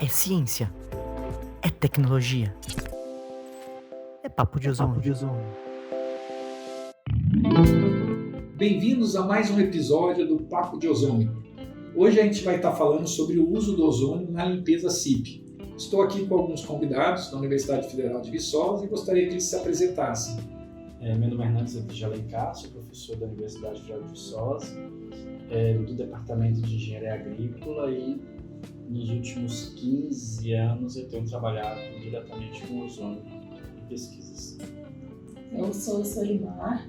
É ciência. É tecnologia. É papo de ozônio. Bem-vindos a mais um episódio do Papo de Ozônio. Hoje a gente vai estar falando sobre o uso do ozônio na limpeza CIP. Estou aqui com alguns convidados da Universidade Federal de Viçosa e gostaria que eles se apresentassem. Meu nome é Hernandes de Alencar, sou professor da Universidade Federal de Viçosa, do Departamento de Engenharia Agrícola e nos últimos 15 anos eu tenho trabalhado diretamente com ozônio em pesquisas. Eu sou Solimar,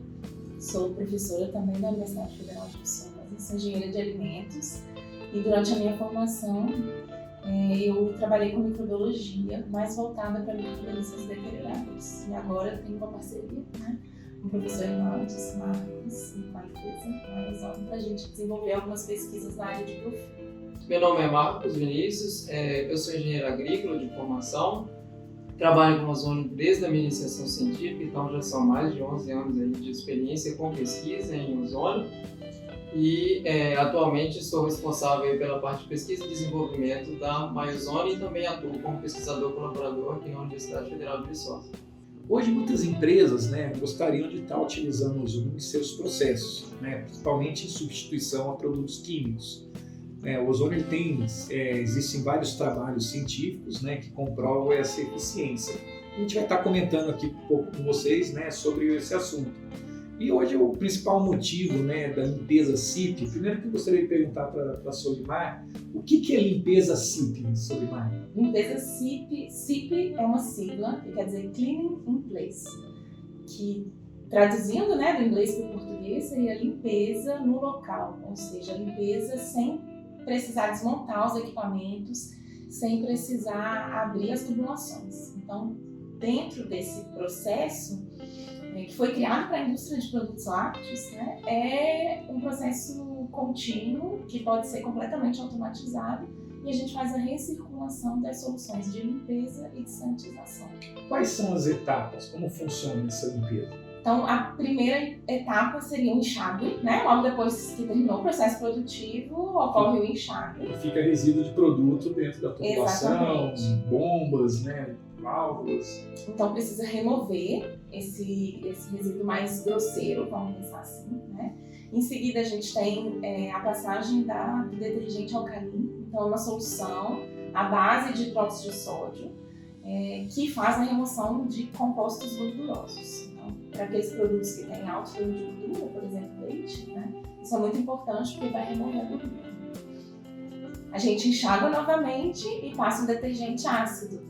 sou professora também da Universidade Federal de Viçosa, sou engenheira de alimentos e durante a minha formação eu trabalhei com microbiologia, mais voltada para micro-organismos deteriorados. E agora tenho uma parceria com o professor Hernandes Marcos e com a empresa para a gente desenvolver algumas pesquisas na área de biofilme. Meu nome é Marcos Vinícius, eu sou engenheiro agrícola de formação, trabalho com ozônio desde a minha iniciação científica, então já são mais de 11 anos aí de experiência com pesquisa em ozônio e atualmente sou responsável pela parte de pesquisa e desenvolvimento da MyOzone e também atuo como pesquisador colaborador aqui na Universidade Federal de Viçosa. Hoje muitas empresas gostariam de estar utilizando o ozônio em seus processos, principalmente em substituição a produtos químicos. O ozônio existem vários trabalhos científicos que comprovam essa eficiência. A gente vai estar comentando aqui um pouco com vocês sobre esse assunto. E hoje o principal motivo da limpeza CIP, primeiro que eu gostaria de perguntar para a Solimar, o que é limpeza CIP, Solimar? Limpeza CIP é uma sigla que quer dizer Cleaning in Place, que traduzindo do inglês para o português seria limpeza no local, ou seja, limpeza sem precisar desmontar os equipamentos, sem precisar abrir as tubulações. Então, dentro desse processo, que foi criado para a indústria de produtos lácteos, é um processo contínuo que pode ser completamente automatizado e a gente faz a recirculação das soluções de limpeza e de sanitização. Quais são as etapas? Como funciona essa limpeza? Então, a primeira etapa seria o enxágue, Logo depois que terminou o processo produtivo, ocorre o enxágue. Fica resíduo de produto dentro da tubulação, bombas, válvulas. Então, precisa remover esse resíduo mais grosseiro, vamos pensar assim, Em seguida, a gente tem a passagem do detergente alcalino. Então, é uma solução à base de hidróxido de sódio, que faz a remoção de compostos gordurosos. Para aqueles produtos que têm alto teor de gordura, por exemplo, leite, isso é muito importante porque vai remover a gordura. A gente enxágua novamente e passa um detergente ácido,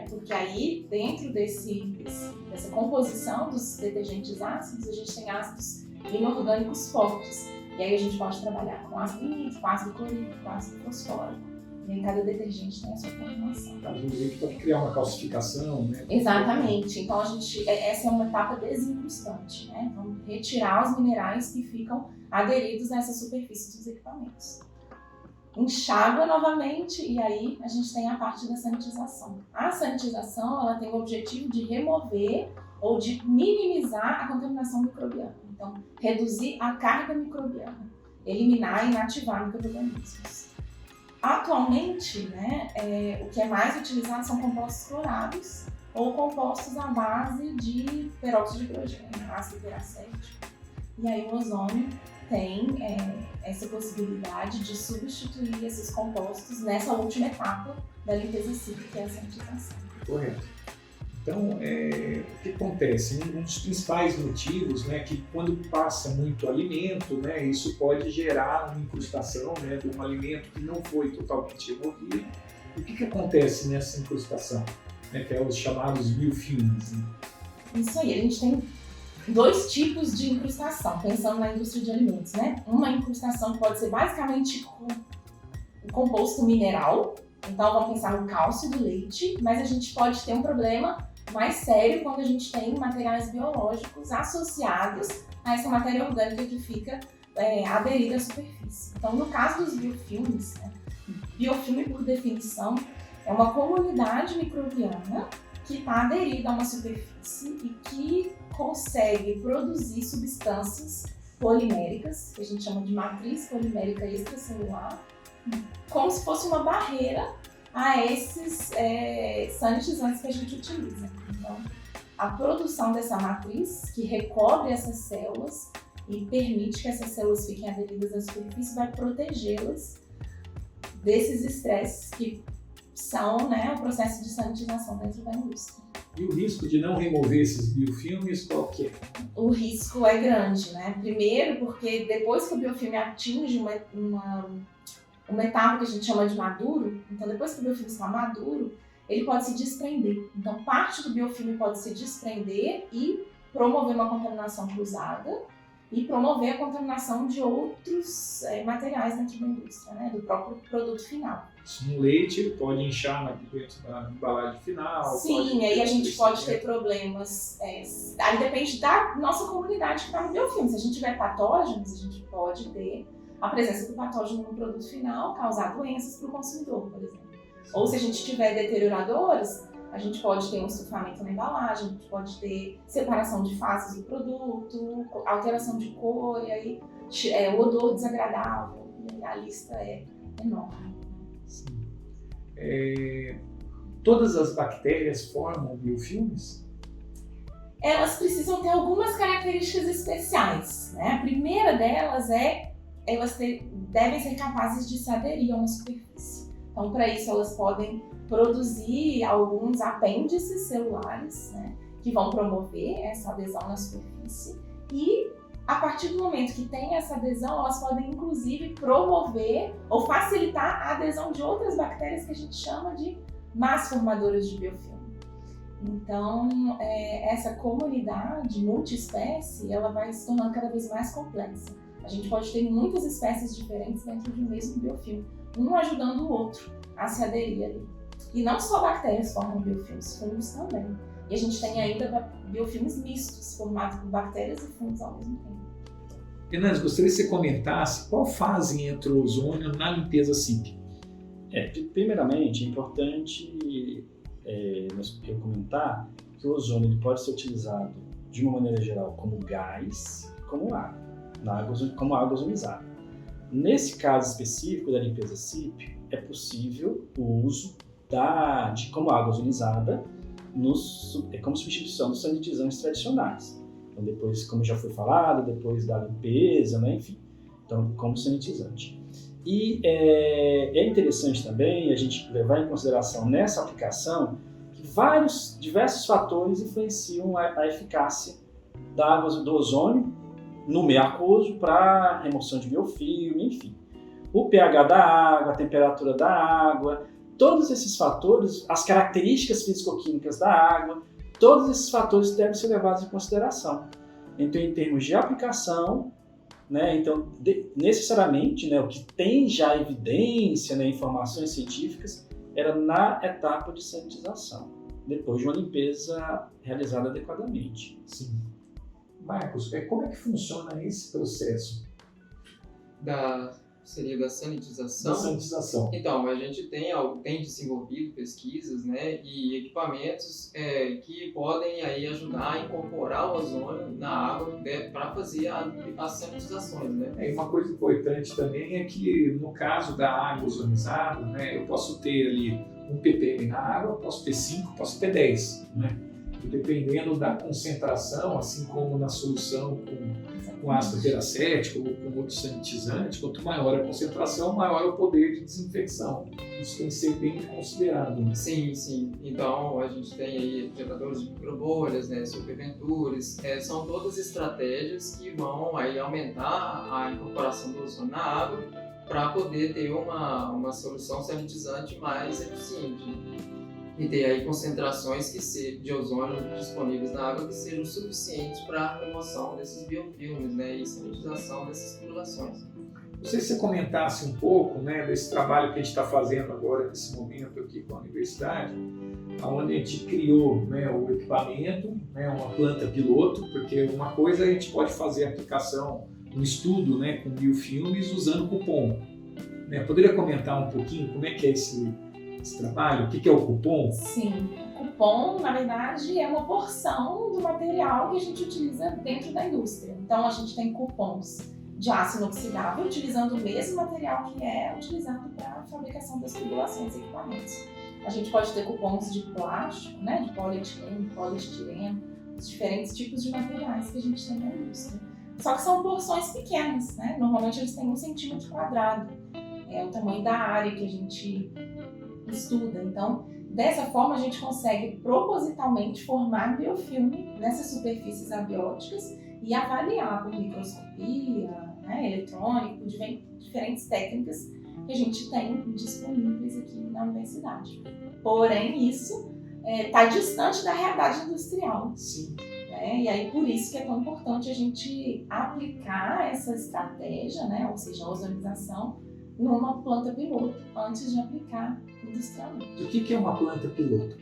porque aí, dentro dessa composição dos detergentes ácidos, a gente tem ácidos inorgânicos fortes. E aí a gente pode trabalhar com ácido nítrico, ácido clorídrico, ácido fosfórico. E aí cada detergente tem a sua formulação. A gente pode criar uma calcificação, Exatamente. Então essa é uma etapa desincrustante, Vamos retirar os minerais que ficam aderidos a essa superfície dos equipamentos. Enxágua novamente e aí a gente tem a parte da sanitização. A sanitização ela tem o objetivo de remover ou de minimizar a contaminação microbiana. Então, reduzir a carga microbiana, eliminar e inativar micro-organismos. Atualmente, o que é mais utilizado são compostos clorados ou compostos à base de peróxido de hidrogênio, ácido peracético. E aí o ozônio tem essa possibilidade de substituir esses compostos nessa última etapa da limpeza CIP, que é a sanitização. Correto. Então, o que acontece? Um dos principais motivos que quando passa muito alimento, isso pode gerar uma incrustação de um alimento que não foi totalmente removido. E o que acontece nessa incrustação? Que é os chamados biofilmes. Isso aí, a gente tem dois tipos de incrustação, pensando na indústria de alimentos, Uma incrustação que pode ser basicamente com o composto mineral, então vamos pensar no cálcio do leite, mas a gente pode ter um problema mais sério quando a gente tem materiais biológicos associados a essa matéria orgânica que fica aderida à superfície. Então, no caso dos biofilmes, biofilme, por definição, é uma comunidade microbiana que está aderida a uma superfície e que consegue produzir substâncias poliméricas, que a gente chama de matriz polimérica extracelular, como se fosse uma barreira a esses sanitizantes que a gente utiliza. Então, a produção dessa matriz, que recobre essas células e permite que essas células fiquem aderidas à superfície, vai protegê-las desses estresses que são, né, o processo de sanitização dentro da indústria. E o risco de não remover esses biofilmes, qual que é? O risco é grande, né? Primeiro porque depois que o biofilme atinge uma etapa que a gente chama de maduro, então depois que o biofilme está maduro, ele pode se desprender. Então parte do biofilme pode se desprender e promover uma contaminação cruzada e promover a contaminação de outros materiais dentro da indústria, né? Do próprio produto final. No leite pode inchar dentro da embalagem final. Sim, aí a gente pode ter problemas. Aí depende da nossa comunidade que está no biofilme. Se a gente tiver patógenos, a gente pode ter a presença do patógeno no produto final, causar doenças para o consumidor, por exemplo. Ou se a gente tiver deterioradores, a gente pode ter um estufamento na embalagem, a gente pode ter separação de faces do produto, alteração de cor, e aí o odor desagradável, e a lista é enorme. Sim. Todas as bactérias formam biofilmes? Elas precisam ter algumas características especiais, né? A primeira delas elas devem ser capazes de se aderir a uma superfície. Então, para isso, elas podem produzir alguns apêndices celulares, né, que vão promover essa adesão na superfície. E, a partir do momento que tem essa adesão, elas podem, inclusive, promover ou facilitar a adesão de outras bactérias que a gente chama de más formadoras de biofilme. Então, essa comunidade multiespécie, ela vai se tornando cada vez mais complexa. A gente pode ter muitas espécies diferentes dentro de um mesmo biofilme, um ajudando o outro a se aderir ali. E não só bactérias formam biofilmes, fungos também. E a gente tem ainda biofilmes mistos, formados por bactérias e fungos ao mesmo tempo. Hernandes, gostaria que você comentasse qual fase entra o ozônio na limpeza SIP? Primeiramente, é importante eu comentar que o ozônio ele pode ser utilizado de uma maneira geral como gás e como água, como água ozonizada. Nesse caso específico da limpeza SIP, é possível o uso como água ozonizada como substituição dos sanitizantes tradicionais. Então, depois, como já foi falado, depois da limpeza, né, enfim, então, como sanitizante. E é interessante também a gente levar em consideração nessa aplicação que diversos fatores influenciam a eficácia do ozônio no meio aquoso para remoção de biofilme, enfim. O pH da água, a temperatura da água, todos esses fatores, as características físico-químicas da água, todos esses fatores devem ser levados em consideração. Então, em termos de aplicação, né, então, necessariamente, né, o que tem já evidência, né, informações científicas, era na etapa de sanitização, depois de uma limpeza realizada adequadamente. Sim. Marcos, como é que funciona esse processo? Seria da sanitização? Da sanitização. Então, a gente tem desenvolvido pesquisas, né, e equipamentos que podem aí ajudar a incorporar o ozônio na água, né, para fazer as sanitizações, né? E uma coisa importante também é que no caso da água ozonizada, né, eu posso ter ali 1 ppm na água, posso ter 5, posso ter 10, né? E dependendo da concentração, assim como na solução com ácido peracético ou com outro sanitizante, quanto maior a concentração, maior o poder de desinfecção. Isso tem que ser bem considerado. Né? Sim. Então, a gente tem aí geradores de microbolhas, né, superventures, são todas estratégias que vão aí aumentar a incorporação do ozônio na água para poder ter uma solução sanitizante mais eficiente. E ter aí concentrações de ozônio disponíveis na água que sejam suficientes para a remoção desses biofilmes, né, e sanitização dessas tubulações. Gostaria que você comentasse um pouco, né, desse trabalho que a gente está fazendo agora, nesse momento aqui com a universidade, onde a gente criou, né, o equipamento, né, uma planta piloto, porque uma coisa a gente pode fazer a aplicação, um estudo, né, com biofilmes usando cupom. Né? Poderia comentar um pouquinho como é que é esse trabalho? O que é o cupom? Sim, o cupom, na verdade, é uma porção do material que a gente utiliza dentro da indústria. Então, a gente tem cupons de aço inoxidável, utilizando o mesmo material que é utilizado para a fabricação das tubulações e equipamentos. A gente pode ter cupons de plástico, né, de polietileno, poliestireno, os diferentes tipos de materiais que a gente tem na indústria. Só que são porções pequenas, né? Normalmente eles têm 1 centímetro quadrado. É o tamanho da área que a gente estuda. Então, dessa forma, a gente consegue propositalmente formar biofilme nessas superfícies abióticas e avaliar por microscopia, né, eletrônica, por diferentes técnicas que a gente tem disponíveis aqui na universidade. Porém, isso está distante da realidade industrial. Sim. Né? E aí, por isso que é tão importante a gente aplicar essa estratégia, né, ou seja, a ozonização, numa planta piloto, antes de aplicar industrialmente. O que é uma planta piloto?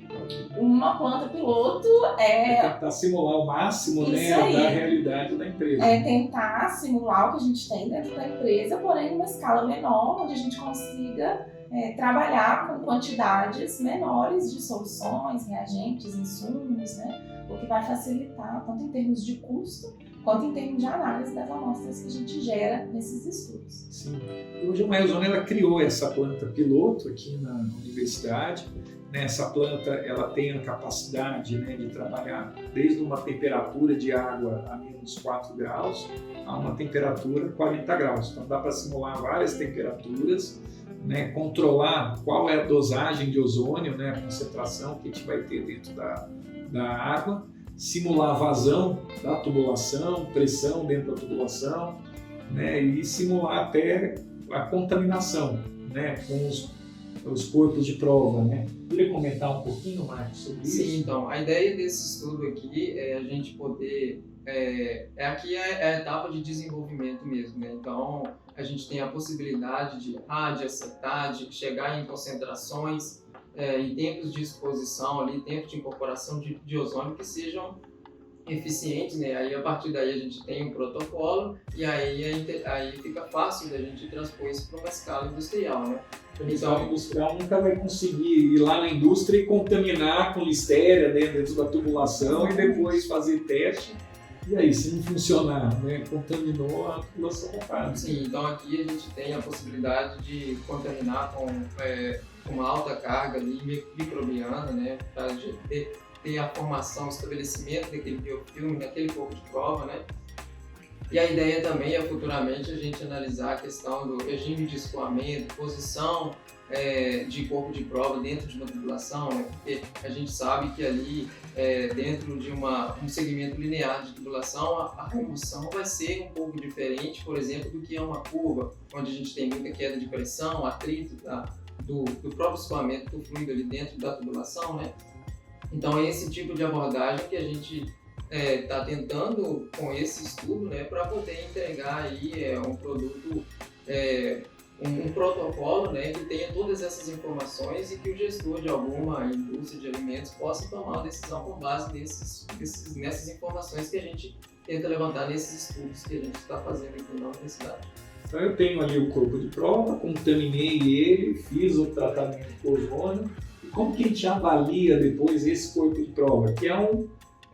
Uma planta piloto Tentar simular o máximo, né, Isso aí. da realidade da empresa. é tentar simular o que a gente tem dentro da empresa, porém numa escala menor, onde a gente consiga trabalhar com quantidades menores de soluções, reagentes, insumos, né, o que vai facilitar tanto em termos de custo quanto em termos de análise das amostras que a gente gera nesses estudos. Sim. E hoje a Maiozone ela criou essa planta piloto aqui na universidade. Essa planta ela tem a capacidade, né, de trabalhar desde uma temperatura de água a menos 4 graus a uma temperatura 40 graus. Então dá para simular várias temperaturas, né, controlar qual é a dosagem de ozônio, né, a concentração que a gente vai ter dentro da água, simular a vazão da tubulação, pressão dentro da tubulação, né, e simular até a contaminação, né, com os corpos de prova, né. Queria comentar um pouquinho, Marcos, sobre isso? Sim, então, a ideia desse estudo aqui é a gente poder... aqui é a etapa de desenvolvimento mesmo, né? Então, a gente tem a possibilidade de acertar, de chegar em concentrações, em tempos de exposição, ali, tempos de incorporação de ozônio que sejam eficientes, né? Aí, a partir daí, a gente tem um protocolo e aí fica fácil da gente transpor isso para uma escala industrial, né? Então, o industrial nunca vai conseguir ir lá na indústria e contaminar com listéria, né, dentro da tubulação e depois fazer teste. E aí, se não funcionar, né, contaminou a tubulação local. Sim, então aqui a gente tem a possibilidade de contaminar com uma alta carga ali, microbiana, né, para ter a formação, o estabelecimento daquele biofilme, daquele corpo de prova, né. E a ideia também é futuramente a gente analisar a questão do regime de escoamento, posição de corpo de prova dentro de uma tubulação, né? Porque a gente sabe que ali, dentro de um segmento linear de tubulação, a condução vai ser um pouco diferente, por exemplo, do que é uma curva, onde a gente tem muita queda de pressão, atrito do próprio escoamento do fluido ali dentro da tubulação, né? Então é esse tipo de abordagem que a gente está tentando com esse estudo, né, para poder entregar aí um produto, um protocolo, né, que tenha todas essas informações e que o gestor de alguma indústria de alimentos possa tomar uma decisão com base nessas informações que a gente tenta levantar nesses estudos que a gente está fazendo aqui na universidade. Então eu tenho ali o corpo de prova, contaminei ele, fiz o tratamento com ozônio. E como que a gente avalia depois esse corpo de prova? Que é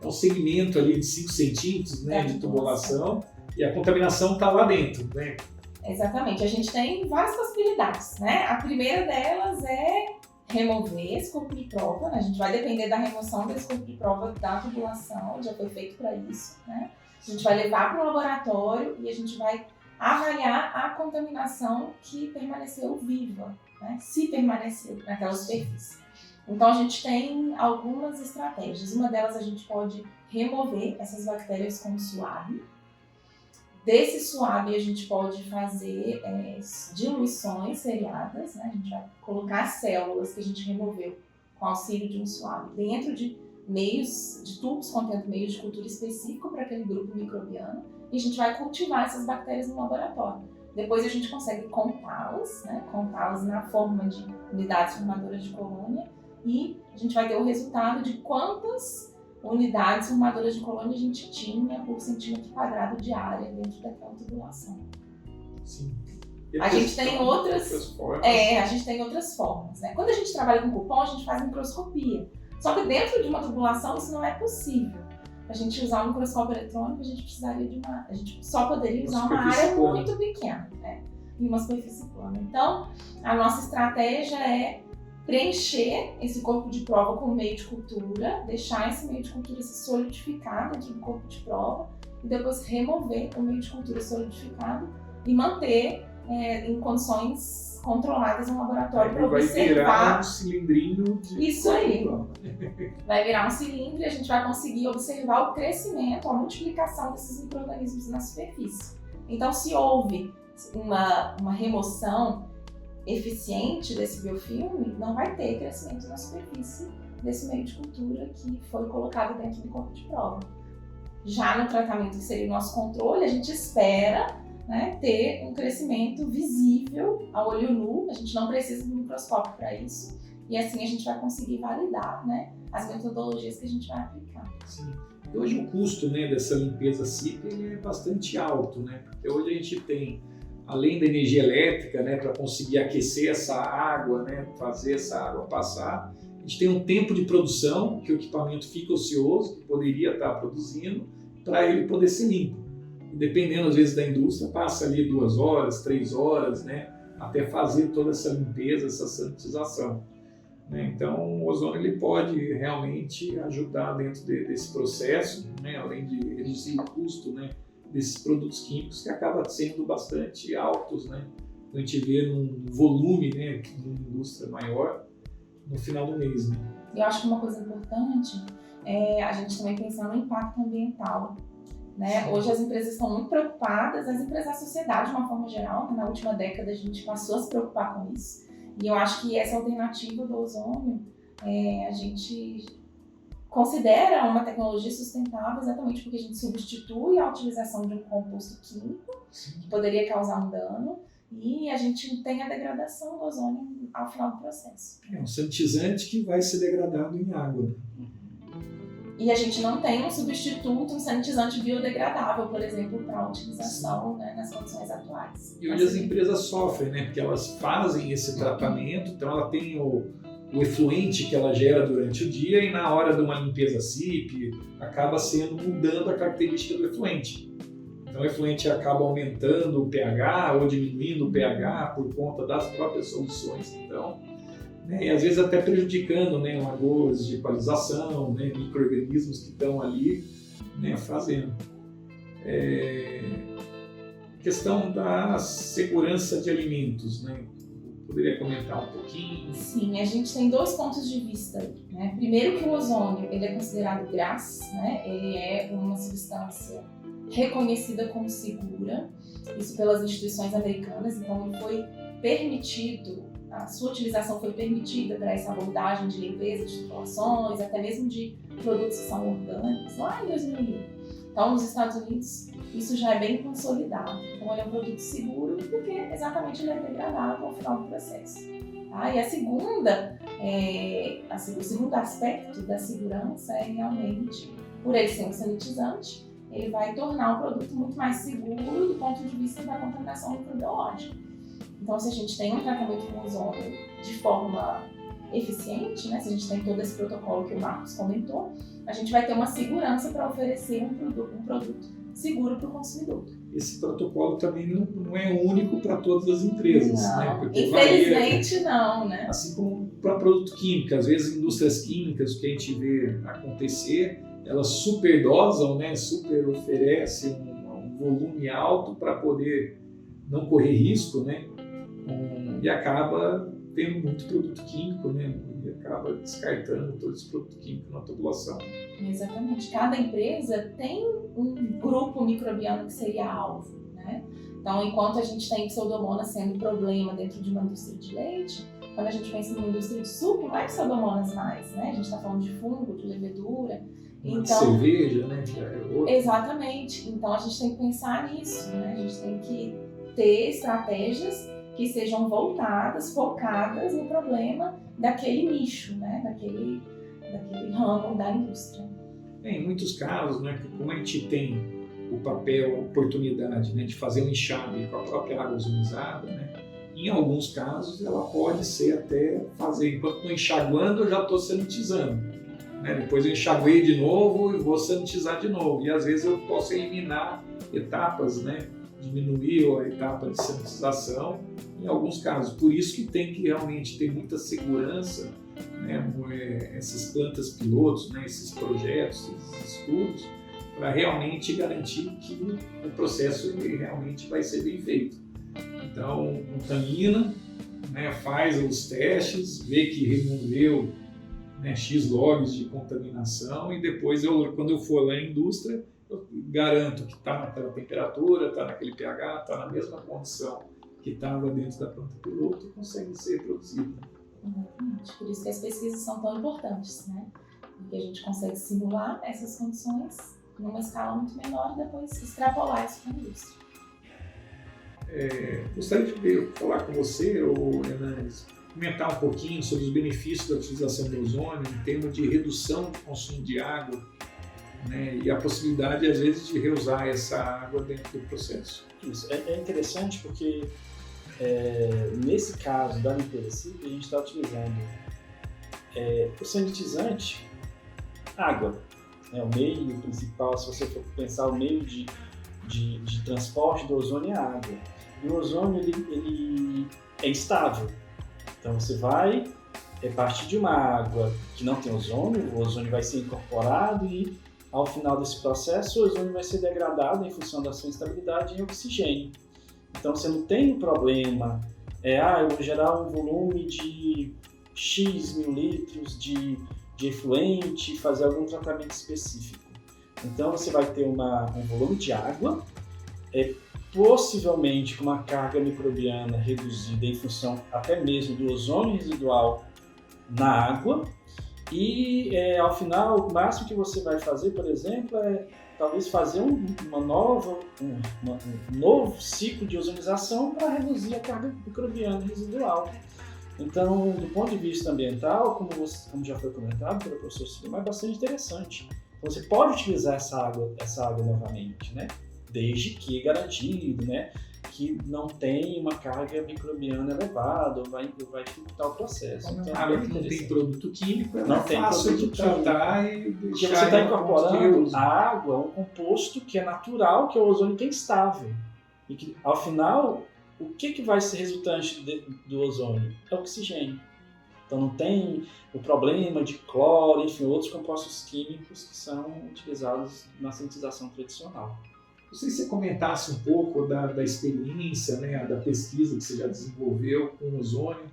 um segmento ali de 5 centímetros, né, de tubulação, e a contaminação está lá dentro, né? Exatamente. A gente tem várias possibilidades, né? A primeira delas é remover esse corpo de prova, né? A gente vai depender da remoção desse corpo de prova da tubulação, já foi feito para isso, né? A gente vai levar para o laboratório e a gente vai avaliar a contaminação que permaneceu viva, né? Se permaneceu naquela superfície. Então, a gente tem algumas estratégias. Uma delas, a gente pode remover essas bactérias com suave. Desse suave, a gente pode fazer diluições seriadas, né? A gente vai colocar células que a gente removeu com auxílio de um suave dentro de tubos contendo meios de cultura específico para aquele grupo microbiano e a gente vai cultivar essas bactérias no laboratório. Depois, a gente consegue contá-las, né? Contá-las na forma de unidades formadoras de colônia. E a gente vai ter o resultado de quantas unidades formadoras de colônia a gente tinha por centímetro quadrado de área dentro daquela tubulação. Sim. A gente tem outras formas, né? Quando a gente trabalha com cupom, a gente faz microscopia. Só que dentro de uma tubulação isso não é possível. a gente usar um microscópio eletrônico, a gente só poderia usar uma superfície área plana. muito pequena, né? E uma superfície plana. Então, a nossa estratégia é preencher esse corpo de prova com meio de cultura, deixar esse meio de cultura se solidificar dentro do corpo de prova e depois remover o meio de cultura solidificado e manter em condições controladas no laboratório para Vai virar observar. um cilindrinho de Isso aí. prova. Vai virar um cilindro e a gente vai conseguir observar o crescimento, a multiplicação desses micro-organismos na superfície. Então, se houve uma remoção eficiente desse biofilme, não vai ter crescimento na superfície desse meio de cultura que foi colocado dentro do corpo de prova. Já no tratamento que seria o nosso controle, a gente espera, né, ter um crescimento visível a olho nu, a gente não precisa de um microscópio para isso, e assim a gente vai conseguir validar, né, as metodologias que a gente vai aplicar. Sim. Hoje o custo, né, dessa limpeza CIP ele é bastante alto, né, porque hoje a gente tem, além da energia elétrica, né, para conseguir aquecer essa água, né, fazer essa água passar, a gente tem um tempo de produção que o equipamento fica ocioso, que poderia estar produzindo, para ele poder ser limpo. Dependendo, às vezes, da indústria, passa ali 2 horas, 3 horas, né, até fazer toda essa limpeza, essa sanitização. Né? Então, o ozônio ele pode realmente ajudar dentro desse processo, né, além de reduzir o custo, né, desses produtos químicos que acaba sendo bastante altos, né? A gente vê num volume, né, numa indústria maior no final do mês, né? Eu acho que uma coisa importante é a gente também pensar no impacto ambiental, né? Hoje as empresas estão muito preocupadas, as empresas da sociedade de uma forma geral, na última década a gente passou a se preocupar com isso. E eu acho que essa alternativa do ozônio, a gente considera uma tecnologia sustentável exatamente porque a gente substitui a utilização de um composto químico que poderia causar um dano e a gente tem a degradação do ozônio ao final do processo. É um sanitizante que vai ser degradado em água. Né? E a gente não tem um substituto, um sanitizante biodegradável, por exemplo, para a utilização, né, nas condições atuais. E hoje as empresas sofrem, né? Porque elas fazem esse tratamento, então ela tem o efluente que ela gera durante o dia e na hora de uma limpeza CIP acaba mudando a característica do efluente. Então o efluente acaba aumentando o pH ou diminuindo o pH por conta das próprias soluções, então, né, e às vezes até prejudicando, né, lagoas de equalização, né, micro-organismos que estão ali, né, fazendo. Questão da segurança de alimentos, né? Poderia comentar um pouquinho? Sim, a gente tem 2 pontos de vista aí, né? Primeiro que o ozônio ele é considerado GRAS, né? Ele é uma substância reconhecida como segura, isso pelas instituições americanas, então ele foi permitido, a sua utilização foi permitida para essa abordagem de limpeza de tubulações, até mesmo de produtos que são orgânicos, lá em 2001. Então, nos Estados Unidos, isso já é bem consolidado. Então, ele é um produto seguro porque exatamente ele é degradável ao final do processo. Tá? E o segundo aspecto da segurança é realmente, por ele ser um sanitizante, ele vai tornar o produto muito mais seguro do ponto de vista da contaminação microbiológica. Então, se a gente tem um tratamento com ozônio de forma eficiente, né, se a gente tem todo esse protocolo que o Marcos comentou, a gente vai ter uma segurança para oferecer um produto seguro para o consumidor. Esse protocolo também não é único para todas as empresas, Não, né? Porque infelizmente não, né? Assim como para produto químico, às vezes indústrias químicas, o que a gente vê acontecer, elas superdosam, né? Super oferecem um volume alto para poder não correr risco, né? E acaba tendo muito produto químico, né? E acaba descartando todo esse produto químico na população. Exatamente. Cada empresa tem um grupo microbiano que seria alvo, né? Então, enquanto a gente tem pseudomonas sendo problema dentro de uma indústria de leite, quando a gente pensa numa indústria de suco, não é pseudomonas mais, né? A gente está falando de fungo, de levedura. Então, de cerveja, né? Já é outro. Exatamente. Então, a gente tem que pensar nisso, né? A gente tem que ter estratégias que sejam voltadas, focadas no problema daquele nicho, né? daquele ramo da indústria. Em muitos casos, né, como a gente tem o papel, a oportunidade, né, de fazer um enxágue com a própria água ozonizada, né, em alguns casos ela pode ser até fazer, enquanto estou enxaguando eu já estou sanitizando. né? Depois eu enxaguei de novo e vou sanitizar de novo. E às vezes eu posso eliminar etapas, né? Diminuir a etapa de sanitização em alguns casos. Por isso que tem que realmente ter muita segurança, né? Essas plantas pilotos, né? Esses projetos, esses estudos, para realmente garantir que o processo ele realmente vai ser bem feito. Então, contamina, né? Faz os testes, vê que removeu, né, X logs de contaminação e depois, quando eu for lá em indústria, eu garanto que está naquela temperatura, está naquele pH, está na mesma condição que estava dentro da planta piloto e consegue ser produzido. Exatamente. Por isso que as pesquisas são tão importantes, né? Porque a gente consegue simular essas condições numa escala muito menor e depois extrapolar isso para a indústria. Gostaria de falar com você, Hernandes, comentar um pouquinho sobre os benefícios da utilização do ozônio em termos de redução de consumo de água, né, e a possibilidade, às vezes, de reusar essa água dentro do processo. Isso. É interessante porque, nesse caso da limpeza cívica, a gente está utilizando o sanitizante, água. O meio principal, se você for pensar o meio de transporte do ozônio é a água. E o ozônio ele é instável. Então você vai partir de uma água que não tem ozônio, o ozônio vai ser incorporado e ao final desse processo o ozônio vai ser degradado em função da sua instabilidade em oxigênio. Então você não tem um problema, eu vou gerar um volume de X mil litros de efluente, fazer algum tratamento específico. Então você vai ter um volume de água, possivelmente com uma carga microbiana reduzida em função até mesmo do ozônio residual na água e ao final o máximo que você vai fazer, por exemplo, é talvez fazer um novo ciclo de ozonização para reduzir a carga microbiana residual. Então, do ponto de vista ambiental, como já foi comentado pelo professor Silmar, é bastante interessante. Você pode utilizar essa água novamente, né? Desde que garantido, né, que não tem uma carga microbiana elevada, vai dificultar o processo. Então, a água que não tem produto químico, ela não é tem fácil de produto tratar químico. e Porque deixar. você está incorporando a água, um composto que é natural, que é o ozônio que é instável. E que, ao final, o que vai ser resultante do ozônio? É o oxigênio. Então não tem o problema de cloro, enfim, outros compostos químicos que são utilizados na sanitização tradicional. Não sei se você comentasse um pouco da experiência, né, da pesquisa que você já desenvolveu com ozônio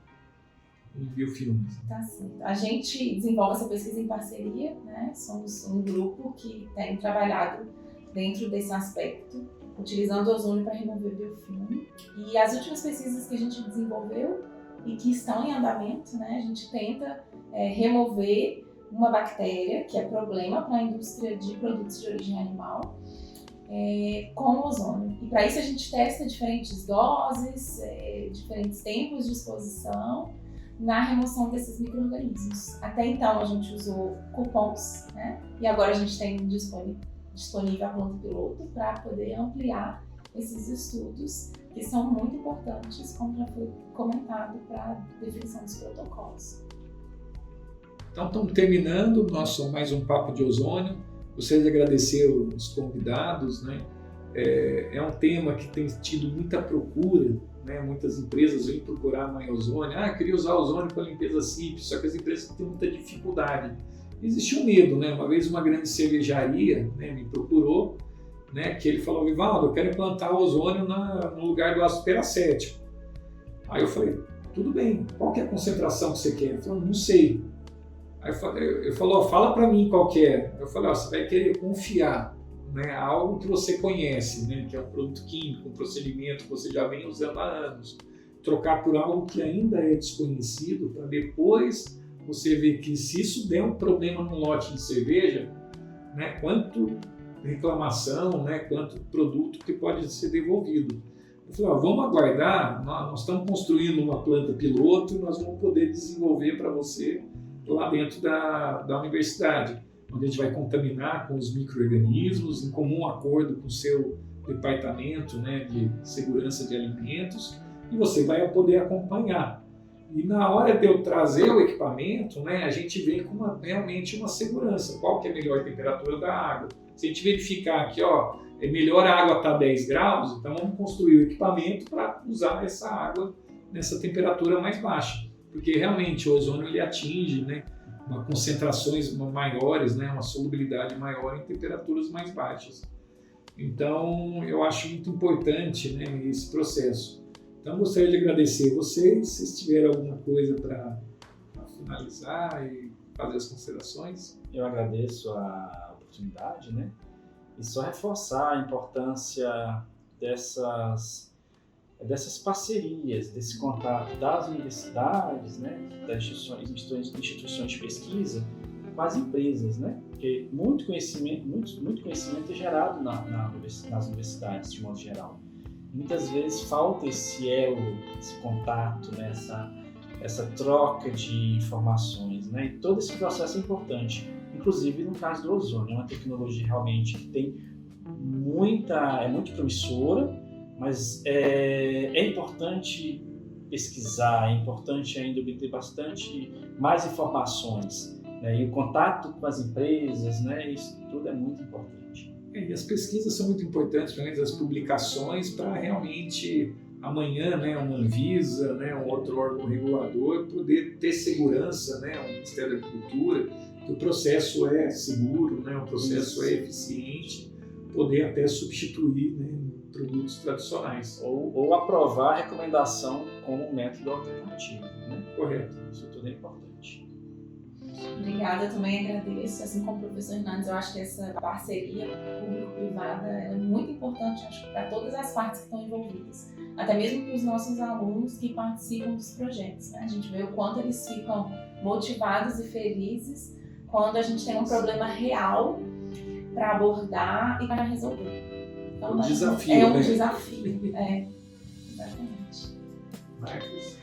em biofilmes. Tá certo. A gente desenvolve essa pesquisa em parceria, né? Somos um grupo que tem trabalhado dentro desse aspecto, utilizando ozônio para remover biofilme. E as últimas pesquisas que a gente desenvolveu e que estão em andamento, né? A gente tenta remover uma bactéria que é problema para a indústria de produtos de origem animal, com ozônio. E para isso a gente testa diferentes doses, diferentes tempos de exposição na remoção desses micro-organismos. Até então a gente usou cupons, né? E agora a gente tem disponível a planta piloto para poder ampliar esses estudos que são muito importantes, como já foi comentado, para a definição dos protocolos. Então estamos terminando mais um Papo de Ozônio. Gostaria de agradecer os convidados, né? É um tema que tem tido muita procura, né? Muitas empresas vêm procurar mais ozônio. Queria usar ozônio para limpeza simples, só que as empresas têm muita dificuldade. Existe um medo, né? Uma vez uma grande cervejaria, né, me procurou, né, que ele falou: Vivaldo, eu quero implantar ozônio no lugar do ácido peracético. Aí eu falei: tudo bem, qual que é a concentração que você quer? Ele falou: não sei. Aí eu falei: fala para mim qual que é. Eu falei: você vai querer confiar, né, algo que você conhece, né, que é um produto químico, um procedimento que você já vem usando há anos, trocar por algo que ainda é desconhecido, para depois você ver que se isso der um problema no lote de cerveja, né, quanto reclamação, né, quanto produto que pode ser devolvido. Eu falei: vamos aguardar, nós estamos construindo uma planta piloto e nós vamos poder desenvolver para você lá dentro da universidade, onde a gente vai contaminar com os micro-organismos em comum acordo com o seu departamento, né, de segurança de alimentos, e você vai poder acompanhar. E na hora de eu trazer o equipamento, né, a gente vem com realmente uma segurança. Qual que é a melhor temperatura da água? Se a gente verificar que é melhor a água estar 10 graus, então vamos construir o equipamento para usar essa água nessa temperatura mais baixa. Porque realmente o ozônio ele atinge, né, concentrações maiores, né, uma solubilidade maior em temperaturas mais baixas. Então eu acho muito importante, né, esse processo. Então gostaria de agradecer a vocês, se tiverem alguma coisa para finalizar e fazer as considerações. Eu agradeço a oportunidade, né? E só reforçar a importância dessas parcerias, desse contato das universidades, né? Das instituições de pesquisa com as empresas, né? Porque muito conhecimento é gerado nas universidades, de modo geral. Muitas vezes falta esse elo, esse contato, né? essa troca de informações, né? E todo esse processo é importante, inclusive no caso do ozônio. É uma tecnologia realmente que tem é muito promissora, mas é importante pesquisar, é importante ainda obter bastante mais informações, né? E o contato com as empresas, né? Isso tudo é muito importante. E as pesquisas são muito importantes, principalmente as publicações, para realmente amanhã, né, uma Anvisa, né, um outro órgão regulador poder ter segurança, né, o Ministério da Agricultura, que o processo é seguro, né, o processo é eficiente, poder até substituir, né, produtos tradicionais. Ou aprovar a recomendação como método alternativo, né? Correto. Isso tudo é importante. Obrigada, eu também agradeço. Assim como o professor Hernandes, eu acho que essa parceria público-privada é muito importante, acho que para todas as partes que estão envolvidas. Até mesmo para os nossos alunos que participam dos projetos, né? A gente vê o quanto eles ficam motivados e felizes quando a gente tem um problema real para abordar e para resolver. Então, um desafio, é um né? desafio. Exatamente. Marcos?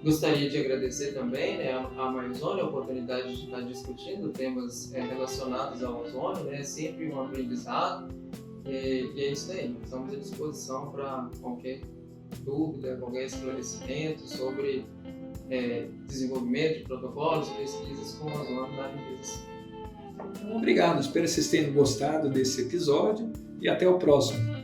Gostaria de agradecer também, né, a Marizone a oportunidade de estar discutindo temas relacionados ao ozônio, né, sempre um aprendizado, e é isso aí. Estamos à disposição para qualquer dúvida, qualquer esclarecimento sobre desenvolvimento de protocolos e pesquisas com ozônio na limpeza. Obrigado, espero que vocês tenham gostado desse episódio e até o próximo.